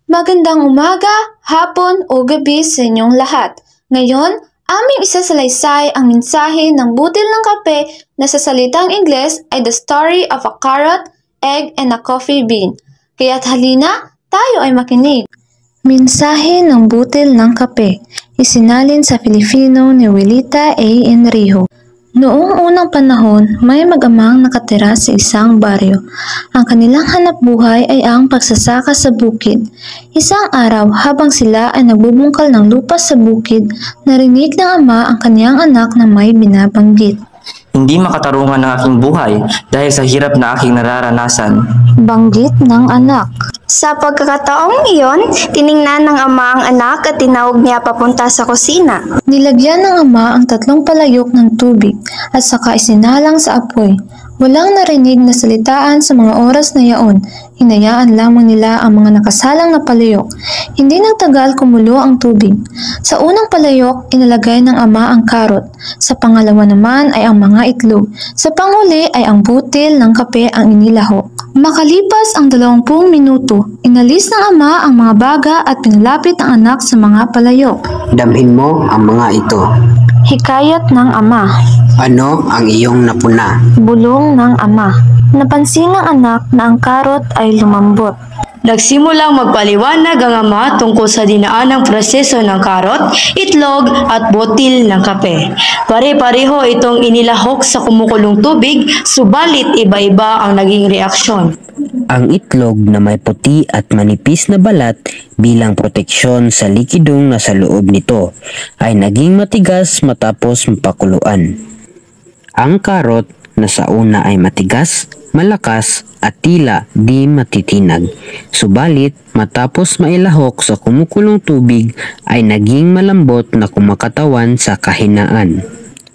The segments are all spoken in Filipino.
Magandang umaga, hapon o gabi sa inyong lahat. Ngayon, aming isasalaysay ang mensahe ng butil ng kape na sa salitang Ingles ay The Story of a Carrot, Egg, and a Coffee Bean. Kaya't halina, tayo ay makinig. Mensahe ng butil ng kape, isinalin sa Filipino ni Wilita A. Enrijo. Noong unang panahon, may mag-amang nakatira sa isang baryo. Ang kanilang hanapbuhay ay ang pagsasaka sa bukid. Isang araw, habang sila ay nagbubungkal ng lupa sa bukid, narinig ng ama ang kaniyang anak na may binabanggit. Hindi makatarungan ang aking buhay dahil sa hirap na aking nararanasan. Banggit ng anak. Sa pagkakataong iyon, tiningnan ng ama ang anak at tinawag niya papunta sa kusina. Nilagyan ng ama ang 3 palayok ng tubig at saka isinalang sa apoy. Walang narinig na salitaan sa mga oras na yaon. Hinayaan lamang nila ang mga nakasalang na palayok. Hindi nagtagal kumulo ang tubig. Sa unang palayok, inalagay ng ama ang karot. Sa pangalawa naman ay ang mga itlog. Sa panghuli ay ang butil ng kape ang inilahok. Makalipas ang 20 minuto, inalis ng ama ang mga baga at pinalapit ang anak sa mga palayok. Damhin mo ang mga ito. Hikayat ng ama. Ano ang iyong napuna? Bulong ng ama. Napansin ng anak na ang karot ay lumambot. Nagsimulang magpaliwanag ang ama tungkol sa dinaanang proseso ng karot, itlog at botil ng kape. Pare-pareho itong inilahok sa kumukulong tubig, subalit iba-iba ang naging reaksyon. Ang itlog na may puti at manipis na balat bilang proteksyon sa likidong nasa loob nito ay naging matigas matapos mapakuluan. Ang karot na sa una ay matigas, malakas at tila di matitinag. Subalit matapos mailahok sa kumukulong tubig ay naging malambot na kumakatawan sa kahinaan.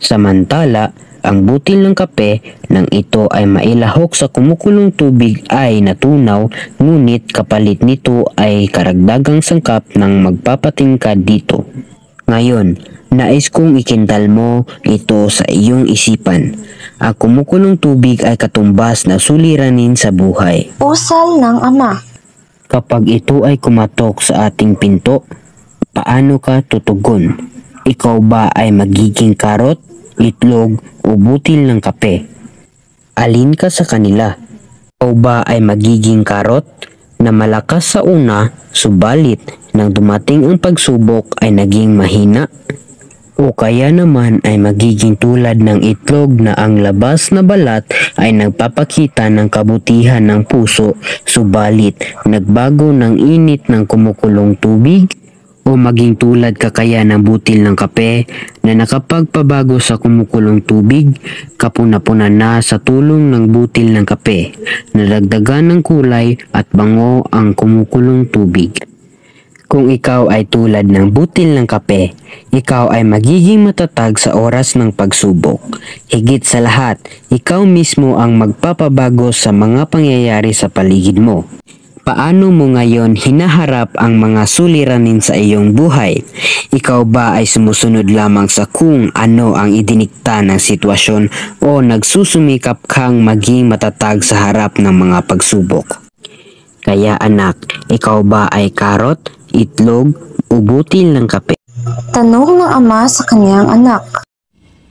Samantala, ang butil ng kape nang ito ay mailahok sa kumukulong tubig ay natunaw, ngunit kapalit nito ay karagdagang sangkap ng magpapatingkad dito. Ngayon, nais kong ikintal mo ito sa iyong isipan. Ang kumukulong tubig ay katumbas na suliranin sa buhay. Usal ng ama. Kapag ito ay kumatok sa ating pinto, paano ka tutugon? Ikaw ba ay magiging karot, itlog o butil ng kape? Alin ka sa kanila? Ikaw ba ay magiging karot na malakas sa una, subalit nang dumating ang pagsubok ay naging mahina? O kaya naman ay magiging tulad ng itlog na ang labas na balat ay nagpapakita ng kabutihan ng puso, subalit nagbago ng init ng kumukulong tubig? O maging tulad ka kaya ng butil ng kape na nakapagpabago sa kumukulong tubig, kapuna-puna na sa tulong ng butil ng kape, nadagdagan ng kulay at bango ang kumukulong tubig. Kung ikaw ay tulad ng butil ng kape, ikaw ay magiging matatag sa oras ng pagsubok. Higit sa lahat, ikaw mismo ang magpapabago sa mga pangyayari sa paligid mo. Paano mo ngayon hinaharap ang mga suliranin sa iyong buhay? Ikaw ba ay sumusunod lamang sa kung ano ang idinikta ng sitwasyon o nagsusumikap kang maging matatag sa harap ng mga pagsubok? Kaya anak, ikaw ba ay karot, itlog o butil ng kape? Tanong ng ama sa kaniyang anak.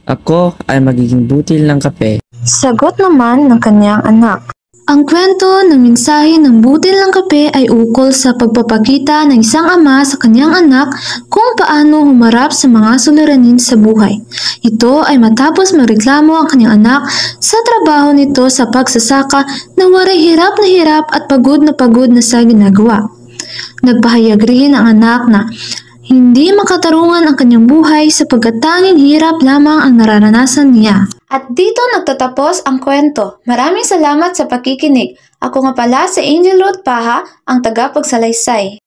Ako ay magiging butil ng kape. Sagot naman ng kaniyang anak. Ang kwento ng mensahe ng butil ng kape ay ukol sa pagpapakita ng isang ama sa kanyang anak kung paano humarap sa mga suliranin sa buhay. Ito ay matapos magreklamo ang kanyang anak sa trabaho nito sa pagsasaka na waray hirap at pagod na sa ginagawa. Nagpahayag rin ang anak na hindi makatarungan ang kanyang buhay sapagkat tanging hirap lamang ang nararanasan niya. At dito nagtatapos ang kwento. Maraming salamat sa pakikinig. Ako nga pala si Angel Ruth Paha, ang tagapagsalaysay.